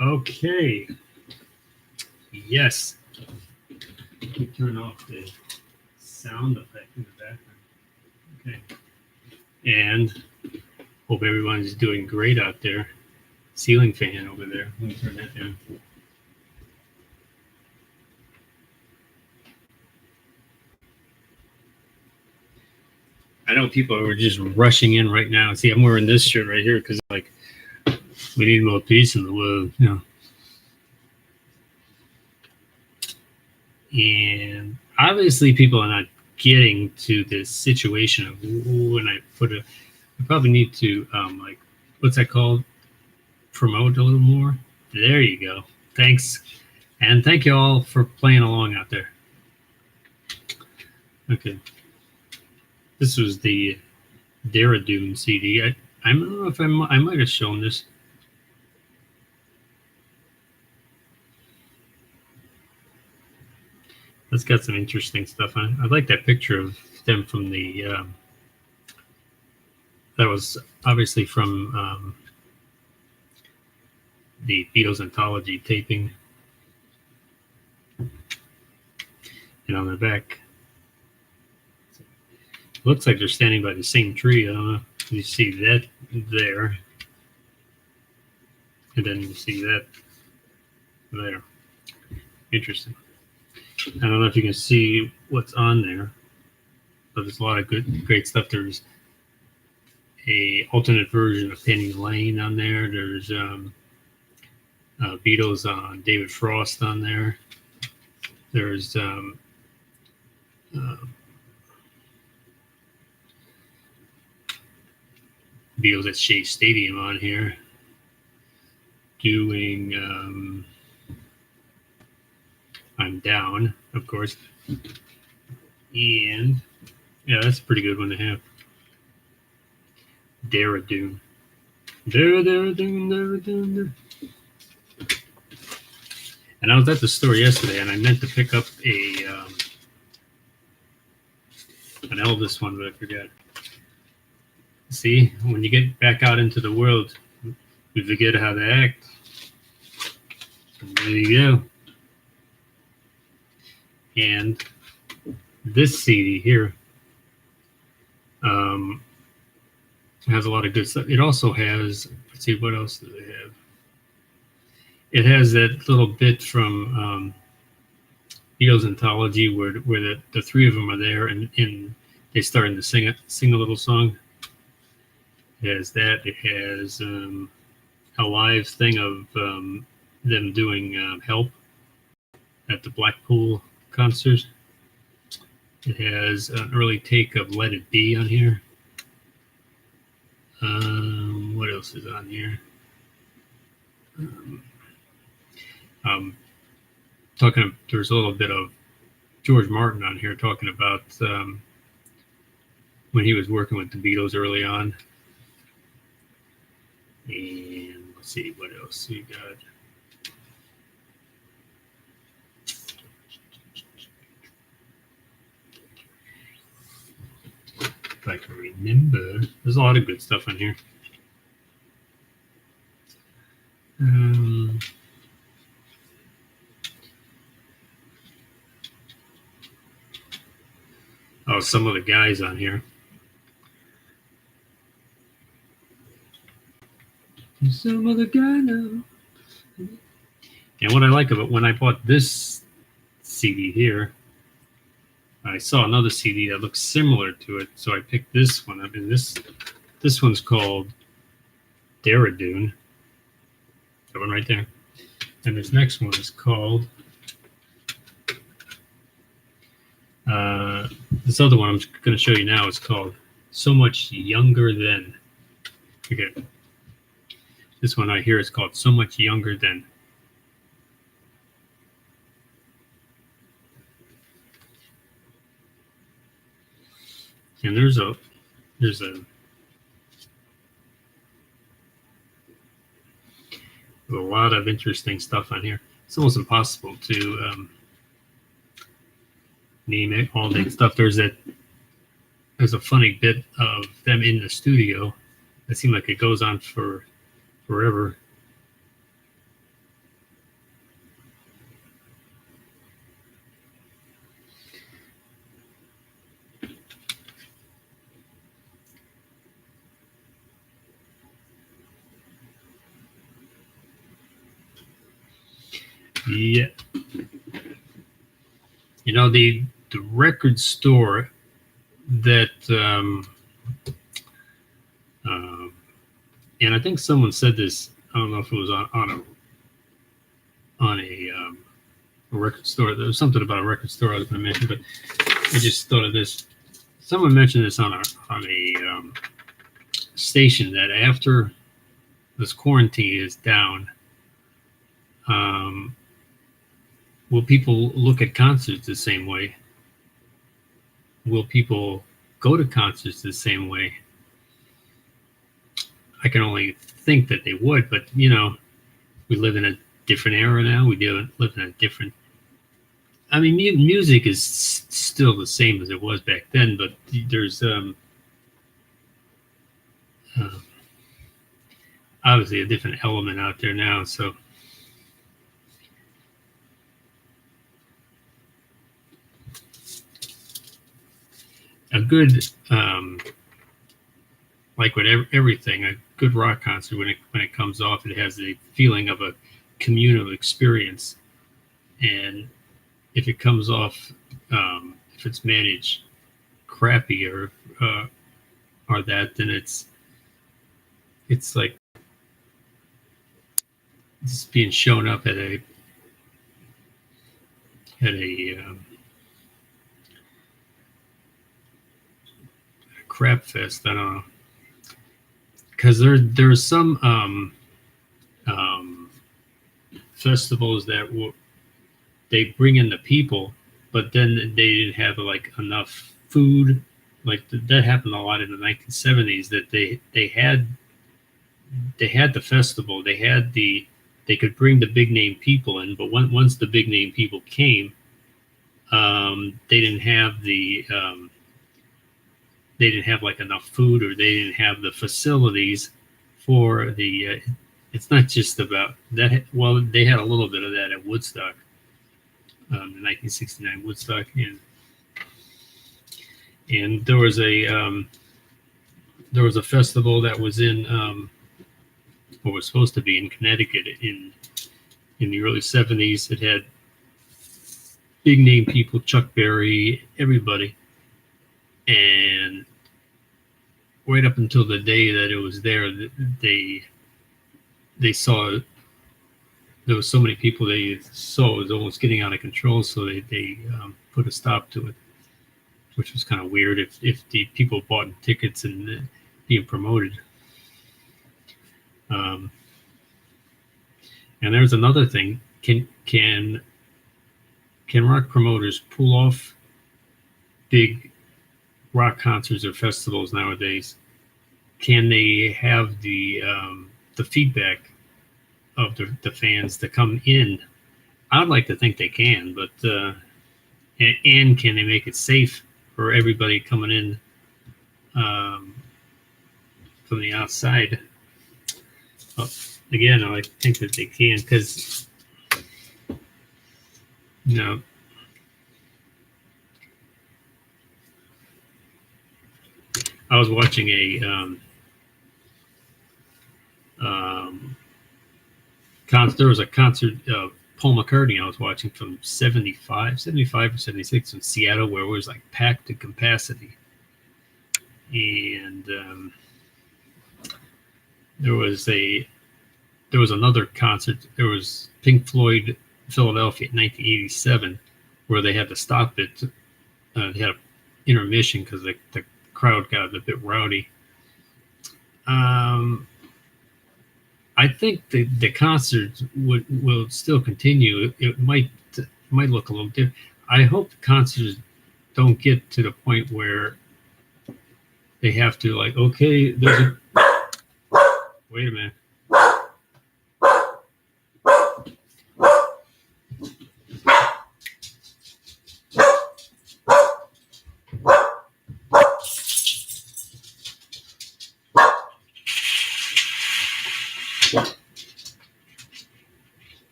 Okay. Yes. Let me turn off the sound effect in the background. Okay. And hope everyone's doing great out there. Ceiling fan over there. Let me turn that down. I know people are just rushing in right now. See, I'm wearing this shirt right here because like we need more peace in the world, you know. And obviously people are not getting to this situation of when I probably need to like, what's that called? Promote a little more. There you go. Thanks. And thank you all for playing along out there. Okay. This was the Dara Dune CD. I don't know if I might have shown this. That's got some interesting stuff on it. I like that picture of them from the, that was obviously from the Beatles anthology taping. And on the back, looks like they're standing by the same tree. I don't know. You see that there. And then you see that there. Interesting. I don't know if you can see what's on there, but there's a lot of great stuff. There's a alternate version of Penny Lane on there. There's Beatles on David Frost on there. There's Beatles at Shea Stadium on here doing I'm Down, of course. And yeah, that's a pretty good one to have. Dara Dune. Dara Dune. And I was at the store yesterday and I meant to pick up an Elvis one, but I forgot. See, when you get back out into the world, you forget how to act. There you go. And this CD here has a lot of good stuff. It also has, let's see, what else do they have? It has that little bit from Beatles Anthology where the three of them are there and they starting to sing a little song. It has that. It has a live thing of them doing Help at the Blackpool concert. It has an early take of Let It Be on here. What else is on here? There's a little bit of George Martin on here talking about when he was working with the Beatles early on. And let's see what else we got. If I can remember, there's a lot of good stuff on here. Oh, some of the guys on here. Some other guy now. And what I like about when I bought this CD here, I saw another CD that looks similar to it, so I picked this one up. And this one's called Dara Dune. That one right there. And this next one is called this other one I'm going to show you now is called So Much Younger Than. Okay. This one right here is called So Much Younger Than. And there's a lot of interesting stuff on here. It's almost impossible to name it, all that stuff. There's a funny bit of them in the studio that seemed like it goes on for forever. Yeah. You know, the record store that and I think someone said this. I don't know if it was on a record store. There was something about a record store I was going to mention, but I just thought of this. Someone mentioned this on a station that after this quarantine is down, will people look at concerts the same way? Will people go to concerts the same way? I can only think that they would, but you know, we live in a different era now. We live in a different. I mean, music is still the same as it was back then, but there's obviously a different element out there now. So a good like with everything, a good rock concert when it comes off, it has the feeling of a communal experience, and if it comes off, if it's managed crappy or that, then it's like it's being shown up at a crap fest. I don't know, because there's some festivals that they bring in the people, but then they didn't have like enough food. Like that happened a lot in the 1970s. That they had the festival, they could bring the big name people in, but once the big name people came, they didn't have like enough food, or they didn't have the facilities for the. It's not just about that. Well, they had a little bit of that at Woodstock, the 1969 Woodstock, and there was a festival that was in what was supposed to be in Connecticut in the early 70s. It had big name people, Chuck Berry, everybody, and right up until the day that it was there, they saw there was so many people they saw it was almost getting out of control, so they put a stop to it, which was kind of weird if the people bought tickets and being promoted. And there's another thing: can rock promoters pull off big rock concerts or festivals nowadays? Can they have the feedback of the fans to come in? I'd like to think they can, but and can they make it safe for everybody coming in from the outside? Well, again, I think that they can, because you know, I was watching a there was a concert of Paul McCartney I was watching from 75 or 76 in Seattle, where it was like packed to capacity. And there was another concert. There was Pink Floyd, Philadelphia, in 1987, where they had to stop it. They had an intermission because the crowd got a bit rowdy. I think the concert will still continue. It might look a little different. I hope the concerts don't get to the point where they have to, like, okay, wait a minute.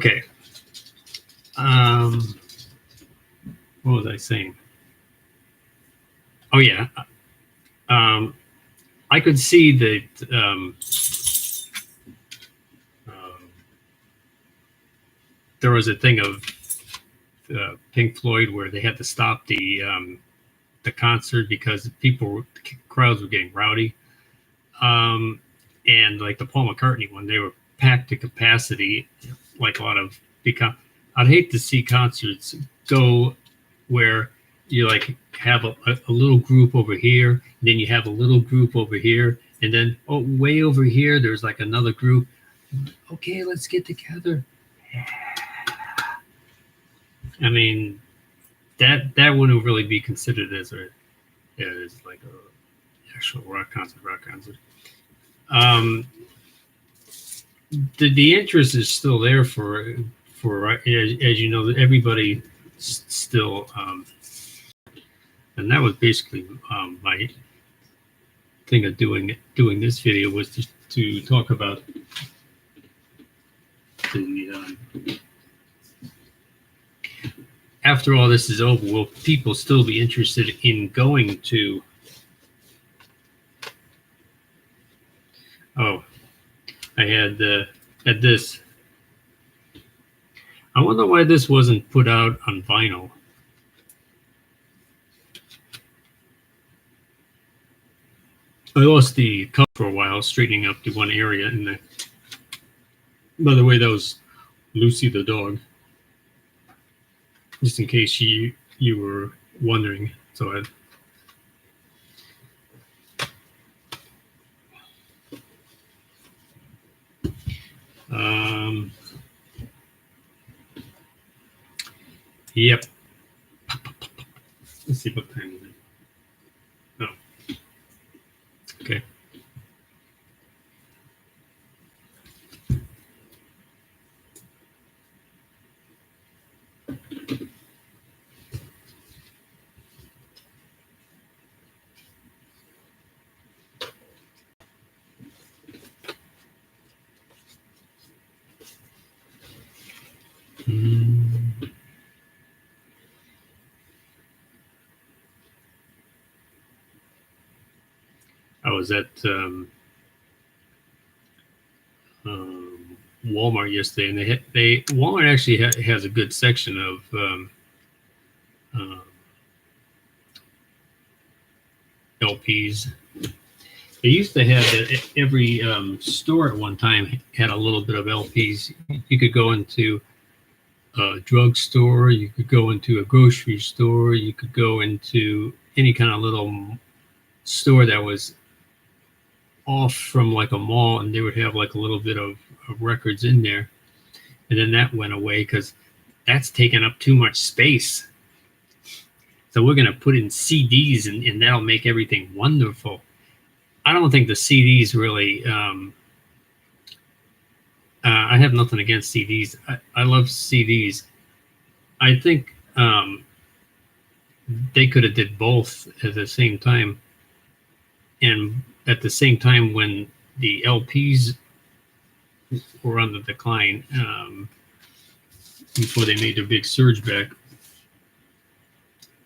Okay. What was I saying? Oh yeah. I could see that there was a thing of Pink Floyd where they had to stop the concert because the crowds were getting rowdy. And like the Paul McCartney one, they were packed to capacity, like a lot of I'd hate to see concerts go where you like have a little group over here, and then you have a little group over here, and then way over here there's like another group. Okay, let's get together. I mean, that wouldn't really be considered as like a actual rock concert. The interest is still there for as you know, everybody still and that was basically my thing of doing this video, was just to talk about the after all this is over, will people still be interested in going to I had this. I wonder why this wasn't put out on vinyl. I lost the cover for a while, straightening up the one area. And by the way, that was Lucy the dog. Just in case you were wondering. So yep. Let's see what time is it. Oh. Okay. I was at Walmart yesterday, and Walmart actually has a good section of LPs. They used to have that every store at one time had a little bit of LPs. You could go into a drugstore, you could go into a grocery store, you could go into any kind of little store that was off from like a mall, and they would have like a little bit of records in there. And then that went away because that's taking up too much space. So we're going to put in CDs, and that'll make everything wonderful. I don't think the CDs really, I have nothing against CDs. I love CDs. I think they could have did both at the same time. And at the same time, when the LPs were on the decline, before they made their big surge back,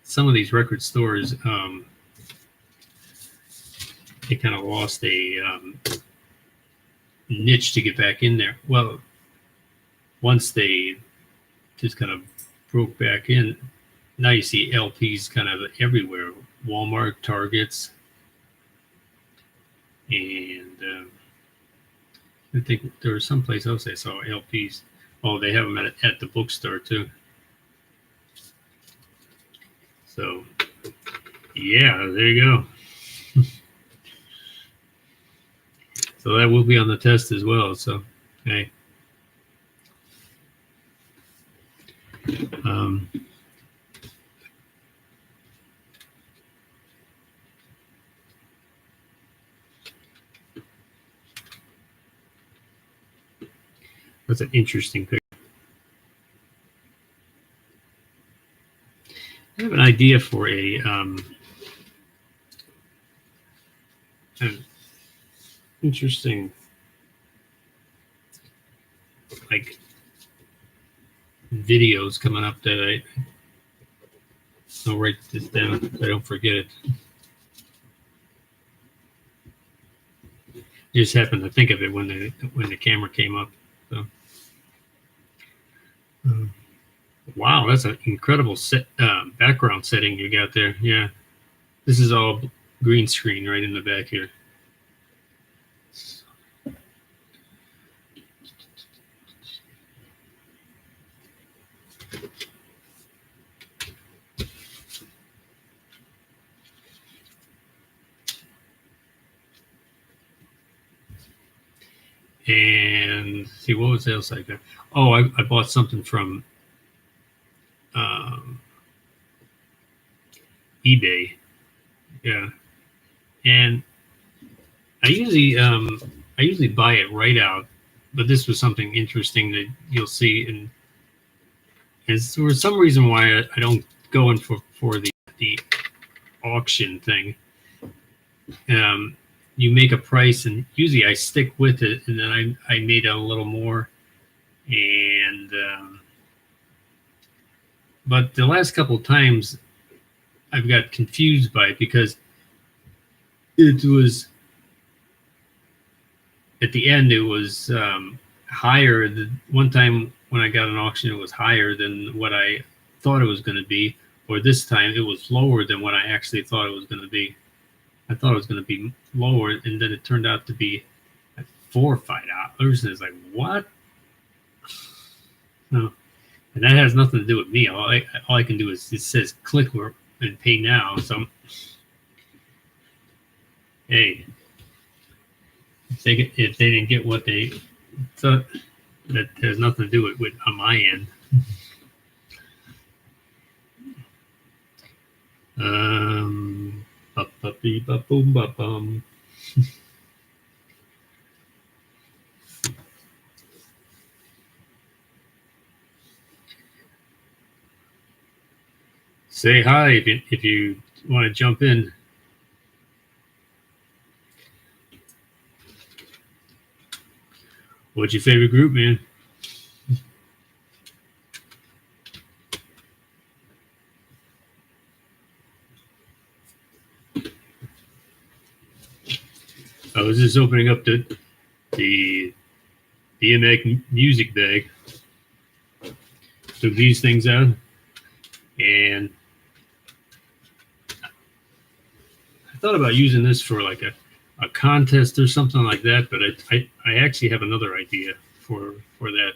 some of these record stores, they kind of lost a niche to get back in there. Well, once they just kind of broke back in, now you see LPs kind of everywhere. Walmart, Targets, and I think there was someplace else I saw LPs. Oh, they have them at the bookstore too. So, yeah, there you go. So that will be on the test as well. So, okay. That's an interesting picture. I have an idea for an interesting, like, videos coming up that I'll write this down so I don't forget it. Just happened to think of it when the camera came up. So, wow, that's an incredible background setting you got there. Yeah, this is all green screen right in the back here. And see, what was else I got? Oh, I bought something from eBay. Yeah, and I usually buy it right out, but this was something interesting that you'll see, and for some reason why I don't go in for the auction thing. You make a price, and usually I stick with it, and then I made a little more, and but the last couple of times I've got confused by it because it was at the end it was higher. The one time when I got an auction, it was higher than what I thought it was going to be, or this time it was lower than what I actually thought it was going to be. I thought it was going to be lower, and then it turned out to be like $4 or $5. And it's like, what? No, and that has nothing to do with me. All I can do is it says click and pay now. So, hey, if they didn't get what they thought, that has nothing to do with on my end. Boom, bum. Say hi if you want to jump in. What's your favorite group, man? I was just opening up the BMX Music Bag. Took these things out, and I thought about using this for like a contest or something like that, but I actually have another idea for that.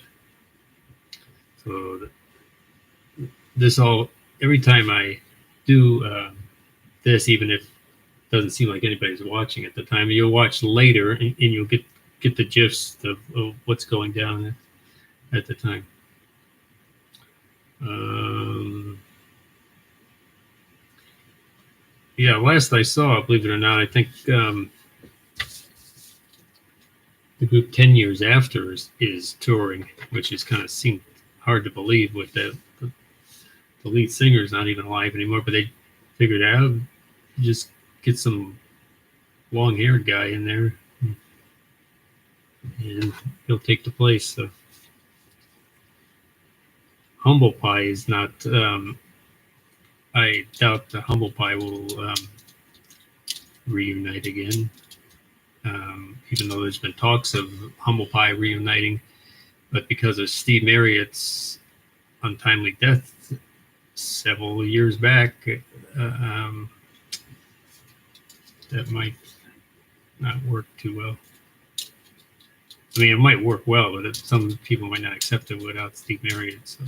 So this all every time I do this, even if it doesn't seem like anybody's watching at the time, you'll watch later and you'll get the gist of what's going down at the time. Yeah, last I saw, believe it or not, I think the group 10 years after is touring, which is kind of seemed hard to believe with the lead singer's not even alive anymore, but they figured out just get some long-haired guy in there and he'll take the place. So Humble Pie is not I doubt the Humble Pie will reunite again, even though there's been talks of Humble Pie reuniting, but because of Steve Marriott's untimely death several years back, that might not work too well. I mean, it might work well, but some people might not accept it without Steve Marriott. So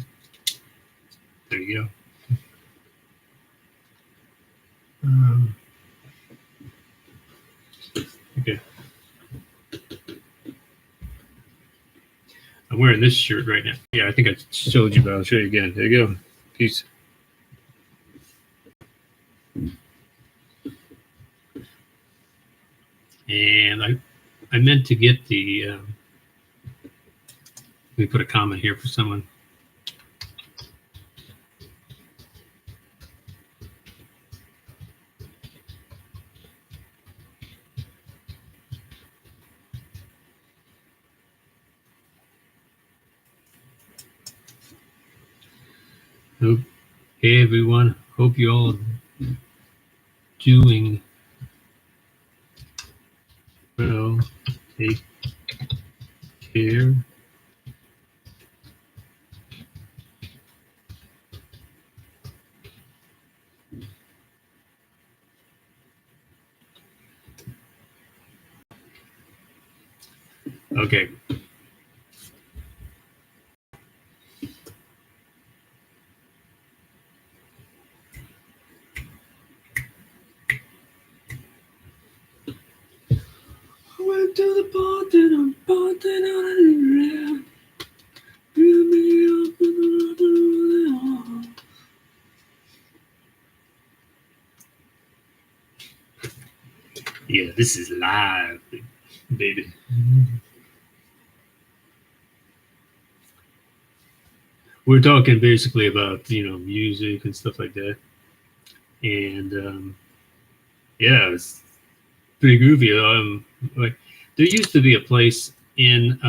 there you go. Okay. I'm wearing this shirt right now. Yeah, I think I showed you, but I'll show you again. There you go. Peace. And I meant to get the. Let me put a comment here for someone. Hope, hey everyone, hope you all doing well. Take care. Okay. I went to the party and I'm partying on it. Yeah, this is live, baby. We're talking basically about music and stuff like that, and yeah, it's pretty groovy. Like there used to be a place in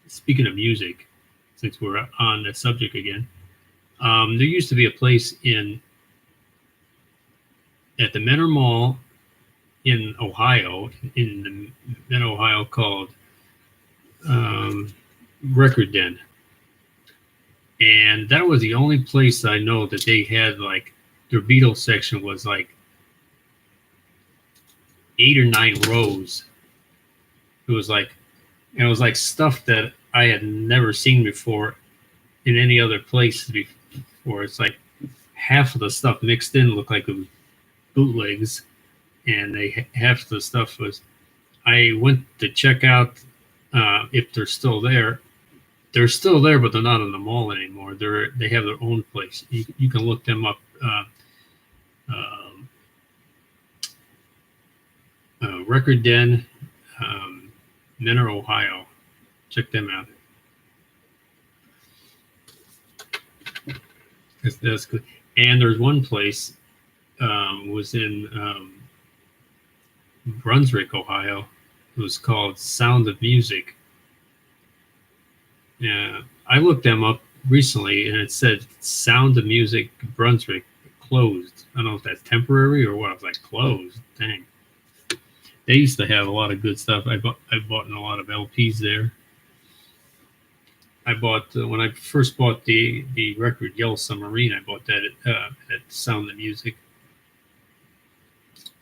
speaking of music, since we're on the subject again, there used to be a place in at the Menor Mall in Ohio, in the Mid Ohio, called um, Record Den, and that was the only place I know that they had like their Beatles section was like 8 or 9 rows. It was like, and it was like stuff that I had never seen before in any other place before. It's like half of the stuff mixed in looked like it was bootlegs, and half the stuff was. I went to check out if they're still there. They're still there, but they're not in the mall anymore. They have their own place. You can look them up. Um, Record Den, Menor, Ohio. Check them out. That's good. And there's one place was in Brunswick, Ohio. It was called Sound of Music. Yeah, I looked them up recently, and it said Sound of Music Brunswick closed. I don't know if that's temporary or what. I was like, closed. Dang. They used to have a lot of good stuff. I bought a lot of LPs there. I bought when I first bought the record Yellow Submarine. I bought that at Sound of Music.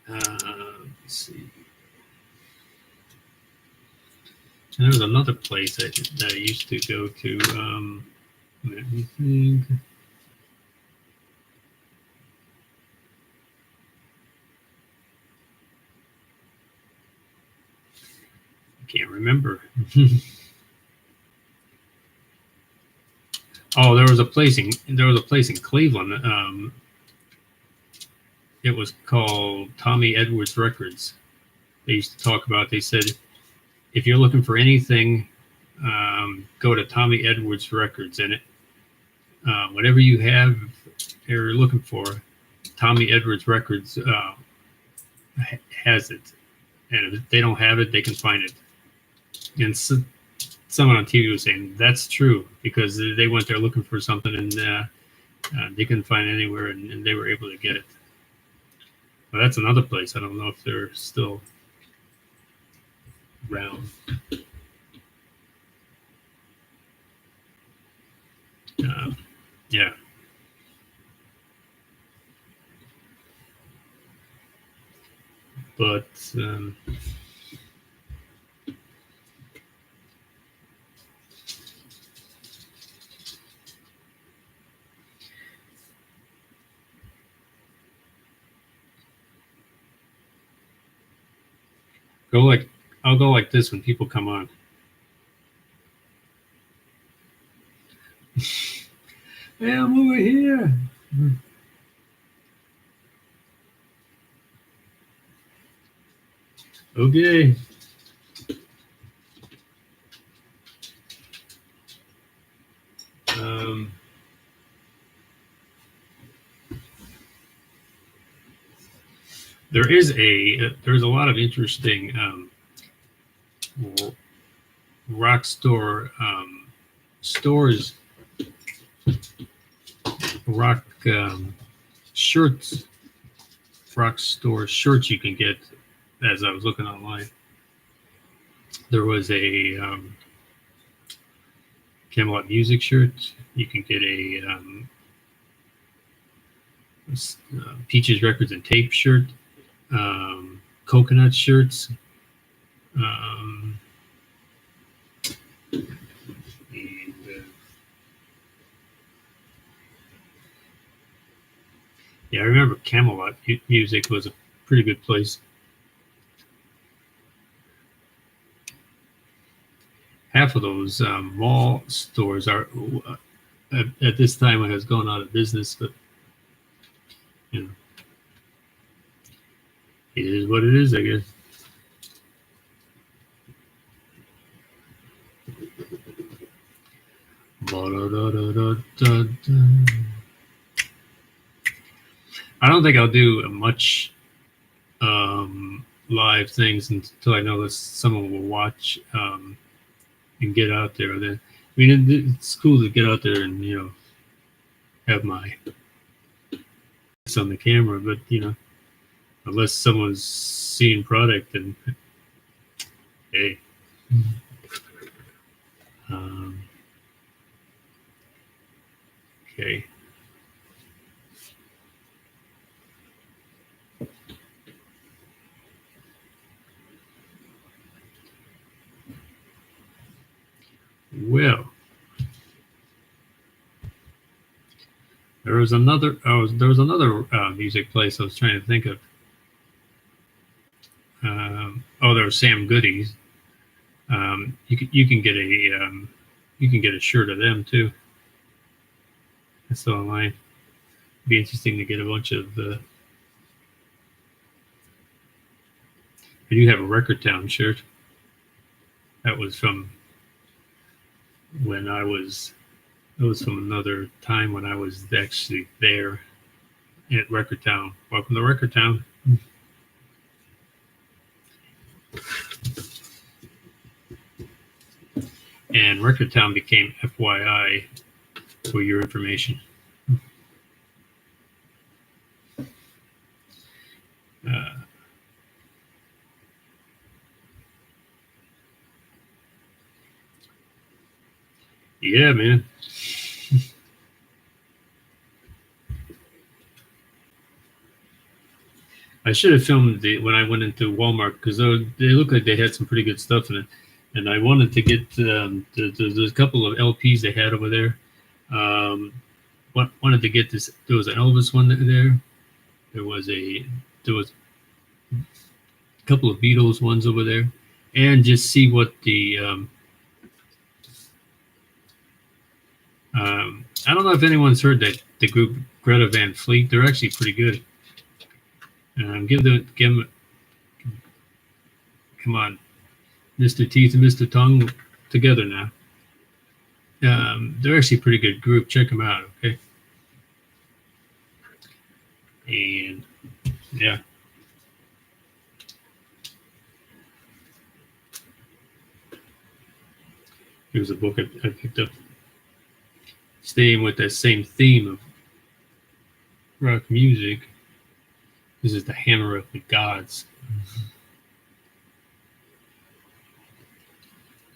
Let's see. And there was another place that I used to go to. Let me think. I can't remember. Oh, there was a place in Cleveland. It was called Tommy Edwards Records. They used to talk about. They said, if you're looking for anything, go to Tommy Edwards Records, and whatever you have, you're looking for, Tommy Edwards Records has it, and if they don't have it, they can find it. And someone on TV was saying that's true because they went there looking for something, and they couldn't find it anywhere, and they were able to get it. But that's another place. I don't know if they're still around. Yeah. But I'll go like this when people come on. Hey, I'm over here. Okay. There's a lot of interesting rock store stores rock shirts, rock store shirts you can get. As I was looking online, there was a Camelot music shirt. You can get a Peaches Records and Tape shirt, coconut shirts, and, yeah, I remember Camelot Music was a pretty good place. Half of those mall stores are at this time has gone out of business, but you know, it is what it is, I guess. I don't think I'll do much live things until I know that someone will watch and get out there. Then, I mean, it's cool to get out there and have my face on the camera, but unless someone's seeing product, then hey. Okay. Well, there was another music place I was trying to think of. There was Sam Goody's. You can get a shirt of them too. That's online. It'd be interesting to get a bunch of. I do have a Record Town shirt. That was from when I was. It was from another time when I was actually there at Record Town. Welcome to Record Town. And Record Town became FYI for your information. Yeah, man. I should have filmed when I went into Walmart because they looked like they had some pretty good stuff in it, and I wanted to get there's a couple of LPs they had over there. Wanted to get this. There was an Elvis one there. There was a couple of Beatles ones over there, and just see what the I don't know if anyone's heard that the group Greta Van Fleet. They're actually pretty good. Give them, come on, Mr. Teeth and Mr. Tongue together now. They're actually a pretty good group. Check them out, okay? And yeah. Here's a book I picked up. Staying with that same theme of rock music. This is the Hammer of the Gods.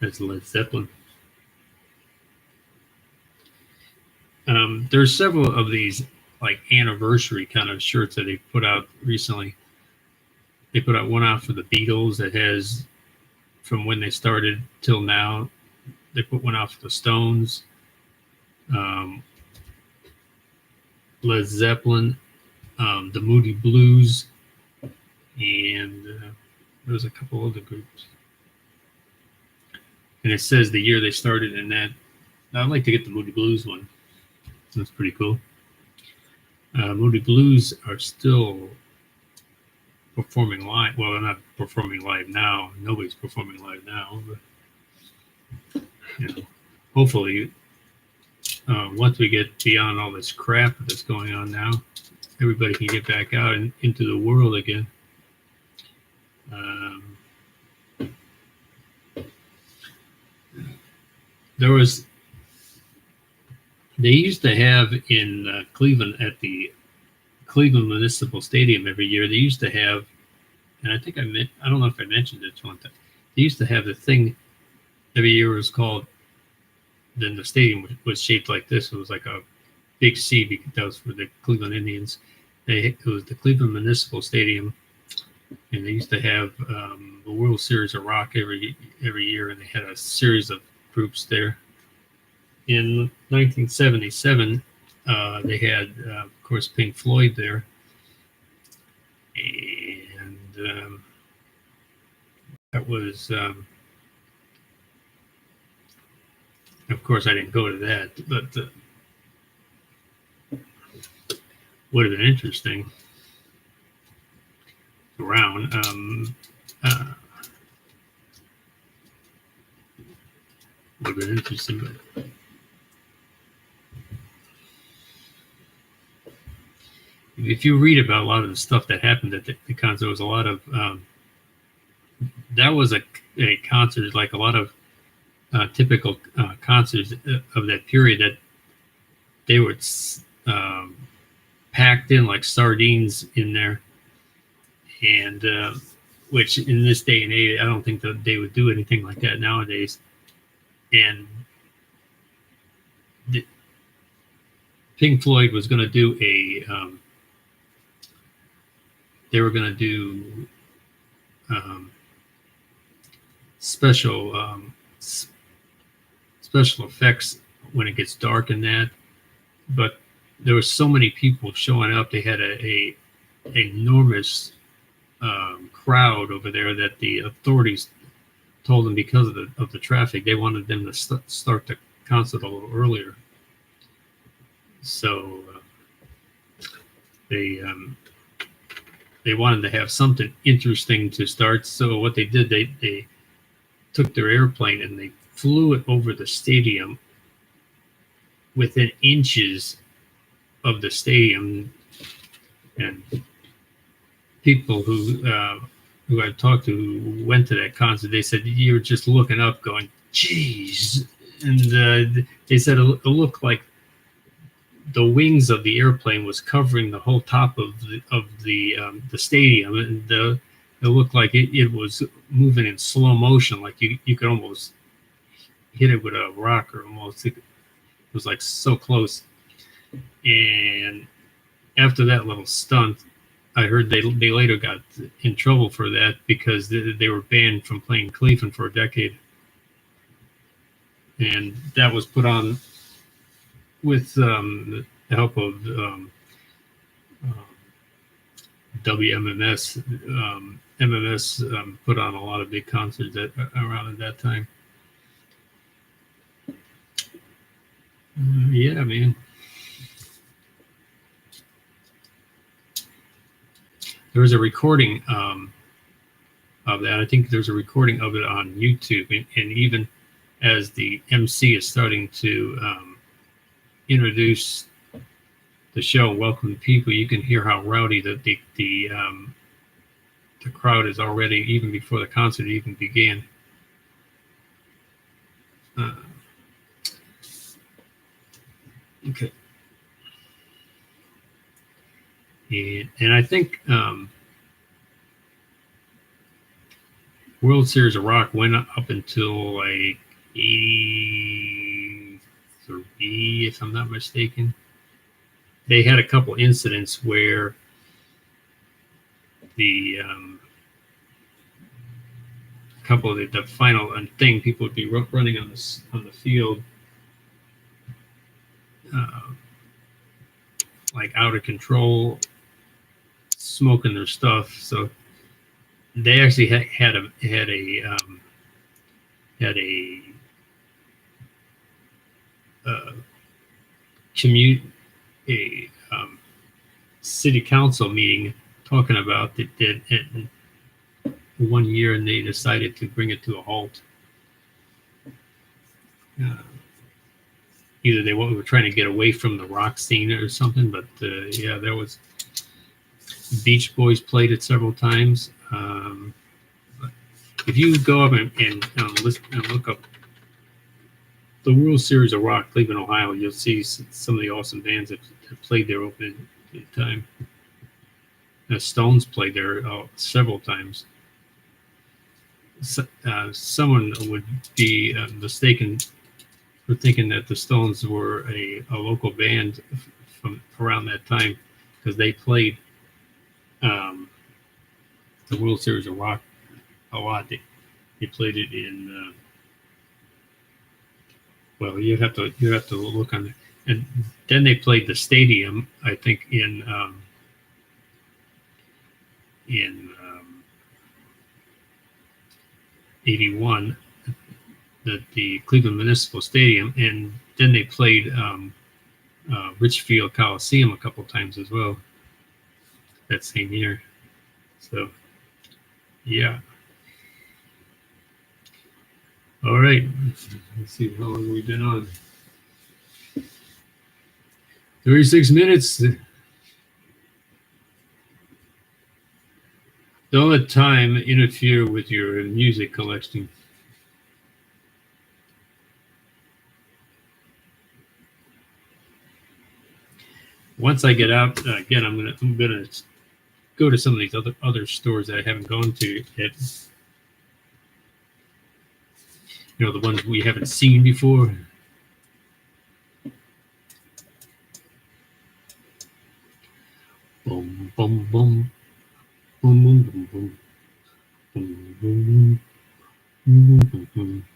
That's Led Zeppelin. There's several of these like anniversary kind of shirts that they put out recently. They put out one out for the Beatles that has from when they started till now. They put one out for the Stones, Led Zeppelin, the Moody Blues, and there was a couple other groups. And it says the year they started in that. I'd like to get the Moody Blues one. That's pretty cool. Moody Blues are still performing live. Well, they're not performing live now. Nobody's performing live now. But, hopefully, once we get beyond all this crap that's going on now, everybody can get back out and into the world again. There was They used to have in Cleveland at the Cleveland Municipal Stadium every year. They used to have, and I think I don't know if I mentioned it one time. They used to have the thing every year. It was called. Then the stadium was shaped like this. It was like a big C because that was for the Cleveland Indians. It was the Cleveland Municipal Stadium, and they used to have the World Series of Rock every year, and they had a series of groups there. In 1977, they had, of course, Pink Floyd there, and that was, of course, I didn't go to that, but would have been interesting. Around. Would have been interesting, but if you read about a lot of the stuff that happened at the concert, there was a lot of that was a concert like a lot of typical concerts of that period, that they were packed in like sardines in there, and which in this day and age, I don't think that they would do anything like that nowadays. And Pink Floyd was going to do they were going to do special effects when it gets dark and that, but there were so many people showing up. They had a enormous crowd over there that the authorities told them, because of the traffic, they wanted them to start the concert a little earlier. So they wanted to have something interesting to start. So what they did, they took their airplane and they flew it over the stadium within inches of the stadium, and people who I talked to who went to that concert, they said you were just looking up going, geez. And they said it looked like the wings of the airplane was covering the whole top of the stadium, and it looked like it was moving in slow motion, like you could almost hit it with a rock, or almost, it was like so close. And after that little stunt, I heard they later got in trouble for that, because they were banned from playing Cleveland for a decade. And that was put on with the help of WMMS. MMS put on a lot of big concerts around at that time. Yeah, man. There was a recording of that. I think there's a recording of it on YouTube, and even as the MC is starting to introduce the show, welcome the people, you can hear how rowdy the crowd is already, even before the concert even began. Okay. And I think World Series of Rock went up until like 83, if I'm not mistaken. They had a couple incidents where the couple of the final thing, people would be running on the field like out of control, smoking their stuff. So they actually had a city council meeting talking about it 1 year, and they decided to bring it to a halt. Either they were trying to get away from the rock scene or something, but yeah, there was Beach Boys played it several times. If you go up and listen and look up the World Series of Rock, Cleveland, Ohio, you'll see some of the awesome bands that played there over the time. The Stones played there several times. Someone would be mistaken for thinking that the Stones were a local band from around that time, because they played the World Series of Rock a lot. They played it in well, you have to look on it. And then they played the stadium, I think, in 81, the Cleveland Municipal Stadium, and then they played Richfield Coliseum a couple times as well that same year. So, yeah. All right. Let's see how long we've been on. 36 minutes. Don't let time interfere with your music collection. Once I get out again, I'm gonna go to some of these other stores that I haven't gone to yet. You know, the ones we haven't seen before. Boom, boom, boom, boom, boom, boom, boom, boom, boom, boom, boom, boom.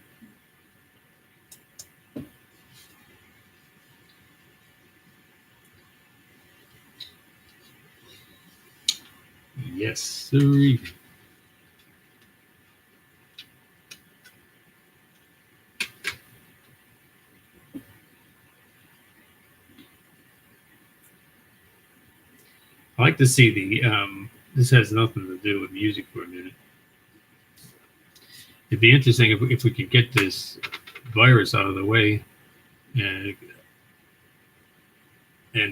Yes, sir. I like to see the, this has nothing to do with music for a minute. It'd be interesting if we could get this virus out of the way and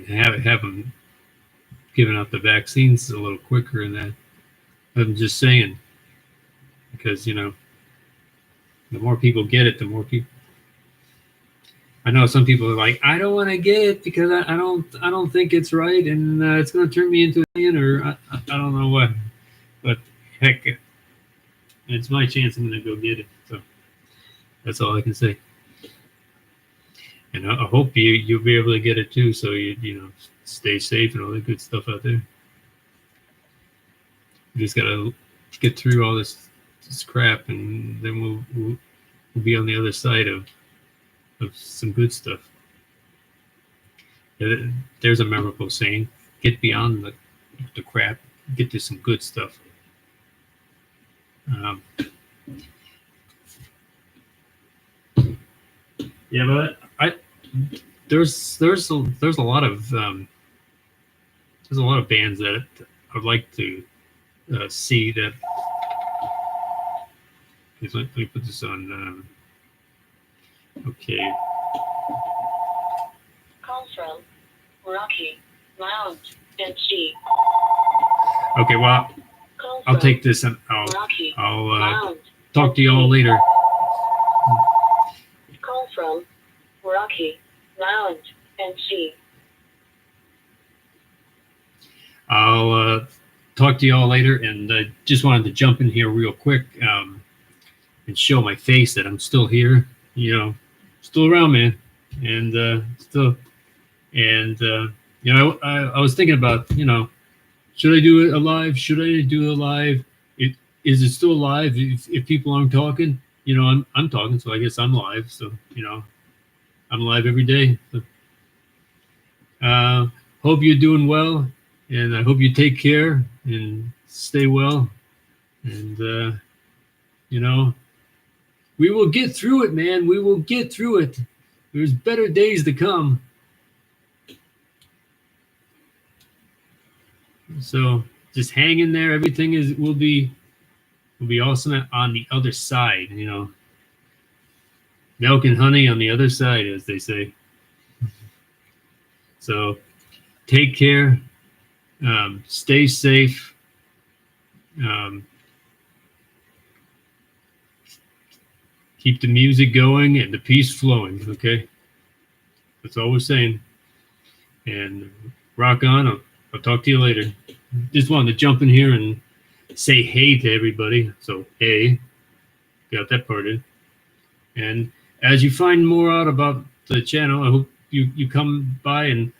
have them giving out the vaccines a little quicker than that. I'm just saying, because, you know, the more people get it, the more people. I know some people are like, I don't want to get it because I don't think it's right, and it's going to turn me into an alien, or I don't know what. But heck, it's my chance. I'm going to go get it. So that's all I can say. And I hope you'll be able to get it too. So you know, stay safe and all that good stuff out there. We just got to get through all this crap, and then we'll be on the other side of some good stuff. There's a memorable saying: "Get beyond the crap, get to some good stuff." Yeah, but there's a lot of bands that I'd like to see that. Let me put this on. Okay. Call from Rocky Lounge NC. Okay, well, I'll take this and I'll talk to you all later. Call from Rocky Lounge NC. I'll talk to you all later, and I just wanted to jump in here real quick and show my face that I'm still here, you know, still around, man, and you know, I was thinking about, you know, should I do it alive? Should I do it live? Is it still live if people aren't talking? You know, I'm talking, so I guess I'm live. So, you know, I'm live every day. So, hope you're doing well, and I hope you take care and stay well. And you know, we will get through it, man. We will get through it. There's better days to come. So just hang in there. Everything will be awesome on the other side, you know. Milk and honey on the other side, as they say. So take care. Stay safe. keep the music going and the peace flowing. Okay, that's all we're saying. And rock on. I'll talk to you later. Just wanted to jump in here and say hey to everybody. So hey, got that part in. And as you find more out about the channel, I hope you come by and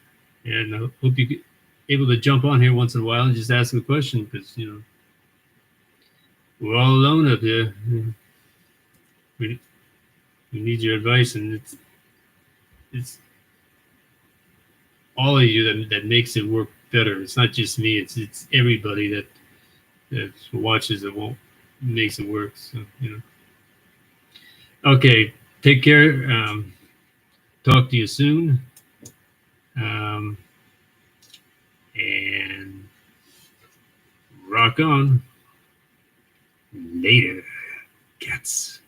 I hope you get able to jump on here once in a while and just ask a question, because we're all alone up here. We need your advice, and it's all of you that makes it work better. It's not just me; it's everybody that watches it won't makes it work. So Okay, take care. Talk to you soon. And rock on. Later, cats.